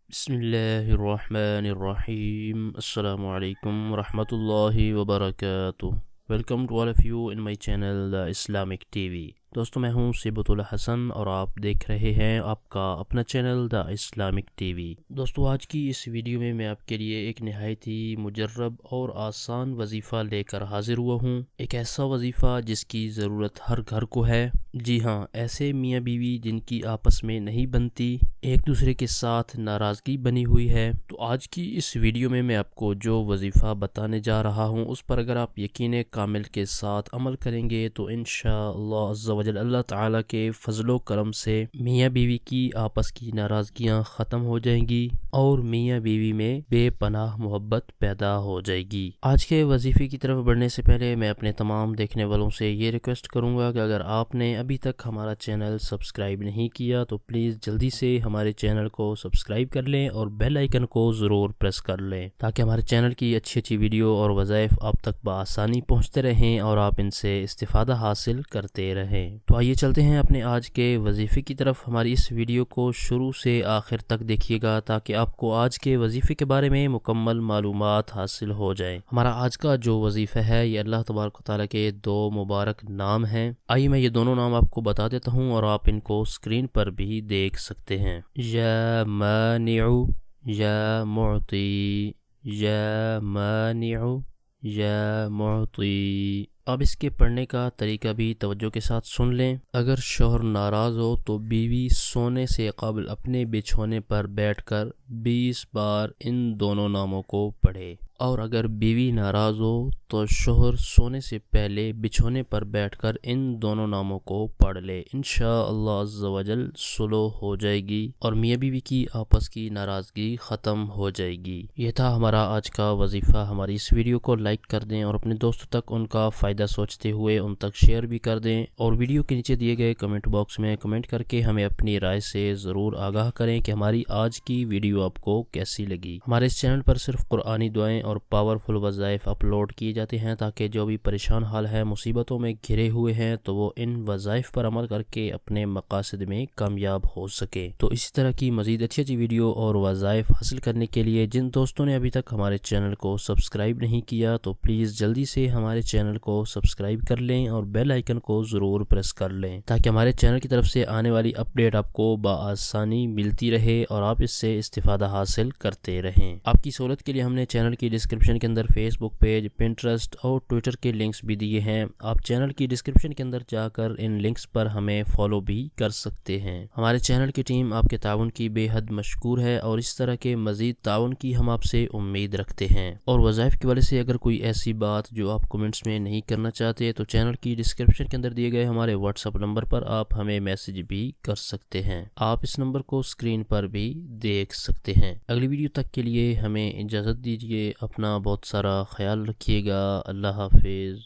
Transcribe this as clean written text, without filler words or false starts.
بسم اللہ الرحمن الرحیم السلام علیکم ورحمۃ اللہ وبرکاتہ. Welcome to all of you in my channel the Islamic TV. دوستو میں ہوں صبۃ الحسن اور آپ دیکھ رہے ہیں آپ کا اپنا channel the Islamic TV. دوستو آج کی اس ویڈیو میں آپ کے لیے ایک نہایت ہی مجرب اور آسان وظیفہ لے کر حاضر ہوا ہوں. ایک ایسا وظیفہ جس کی ضرورت ہر گھر کو ہے. جی ہاں، ایسے میاں بیوی جن کی آپس میں نہیں بنتی، ایک دوسرے کے ساتھ ناراضگی بنی ہوئی ہے. تو آج کی اس ویڈیو میں آپ کو جو وظیفہ بتانے جا رہا ہوں اس پر اگر آپ یقین کامل کے ساتھ عمل کریں گے تو انشاءاللہ عز و جل اللہ تعالیٰ کے فضل و کرم سے میاں بیوی کی آپس کی ناراضگیاں ختم ہو جائیں گی اور میاں بیوی میں بے پناہ محبت پیدا ہو جائے گی. آج کے وظیفے کی طرف بڑھنے سے پہلے میں اپنے تمام دیکھنے والوں سے یہ ریکویسٹ کروں گا کہ اگر آپ نے ابھی تک ہمارا چینل سبسکرائب نہیں کیا تو پلیز جلدی سے ہمارے چینل کو سبسکرائب کر لیں اور بیل آئیکن کو ضرور پریس کر لیں تاکہ ہمارے چینل کی اچھی ویڈیو اور وظائف آپ تک بآسانی پہنچتے رہیں اور آپ ان سے استفادہ حاصل کرتے رہیں. تو آئیے چلتے ہیں اپنے آج کے وظیفے کی طرف. ہماری اس ویڈیو کو شروع سے آخر تک دیکھیے گا تاکہ آپ کو آج کے وظیفے کے بارے میں مکمل معلومات حاصل ہو جائیں. ہمارا آج کا جو وظیفہ ہے یہ اللہ تبارک و تعالیٰ کے دو مبارک نام ہیں. آئیے میں یہ دونوں نام آپ کو بتا دیتا ہوں اور آپ ان کو اسکرین پر بھی دیکھ سکتے ہیں. یا مانع، یا معطی، یا مانع، یا معطی. اب اس کے پڑھنے کا طریقہ بھی توجہ کے ساتھ سن لیں. اگر شوہر ناراض ہو تو بیوی سونے سے قبل اپنے بچھونے پر بیٹھ کر 20 بار ان دونوں ناموں کو پڑھے، اور اگر بیوی ناراض ہو تو شوہر سونے سے پہلے بچھونے پر بیٹھ کر ان دونوں ناموں کو پڑھ لے. انشاءاللہ عز و جل صلح ہو جائے گی اور میاں بیوی کی آپس کی ناراضگی ختم ہو جائے گی. یہ تھا ہمارا آج کا وظیفہ. ہماری اس ویڈیو کو لائک کر دیں اور اپنے دوستوں تک ان کا فائدہ سوچتے ہوئے ان تک شیئر بھی کر دیں، اور ویڈیو کے نیچے دیے گئے کمنٹ باکس میں کمنٹ کر کے ہمیں اپنی رائے سے ضرور آگاہ کریں کہ ہماری آج کی ویڈیو آپ کو کیسی لگی. ہمارے اس چینل پر صرف قرآنی دعائیں اور پاورفل وظائف اپلوڈ کیے جاتے ہیں تاکہ جو بھی پریشان حال ہے، مصیبتوں میں گھرے ہوئے ہیں، تو وہ ان وظائف پر عمل کر کے اپنے مقاصد میں کامیاب ہو سکے. تو اسی طرح کی مزید اچھی ویڈیو اور وظائف حاصل کرنے کے لیے جن دوستوں نے ابھی تک ہمارے چینل کو سبسکرائب نہیں کیا تو پلیز جلدی سے ہمارے چینل کو سبسکرائب کر لیں اور بیل آئیکن کو ضرور پریس کر لیں تاکہ ہمارے چینل کی طرف سے آنے والی اپڈیٹ آپ کو بآسانی ملتی رہے اور آپ اس سے استفادہ حاصل کرتے رہیں. آپ کی سہولت کے لیے ہم نے چینل کی ڈسکرپشن کے اندر فیس بک پیج، پنٹرسٹ اور ٹویٹر کے لنکس بھی دیے ہیں. آپ چینل کی ڈسکرپشن کے اندر جا کر ان لنکس پر ہمیں فالو بھی کر سکتے ہیں. ہمارے چینل کی ٹیم آپ کے تعاون کی بے حد مشکور ہے اور اس طرح کے مزید تعاون کی ہم آپ سے امید رکھتے ہیں. اور وظائف کے والے سے اگر کوئی ایسی بات جو آپ کمنٹس میں نہیں کرنا چاہتے تو چینل کی ڈسکرپشن کے اندر دیے گئے ہمارے واٹس ایپ نمبر پر آپ ہمیں میسج بھی کر سکتے ہیں. آپ اس نمبر کو اسکرین پر بھی دیکھ سکتے ہیں. اگلی ویڈیو تک کے لیے ہمیں اجازت دیجیے. اپنا بہت سارا خیال رکھیے گا. اللہ حافظ.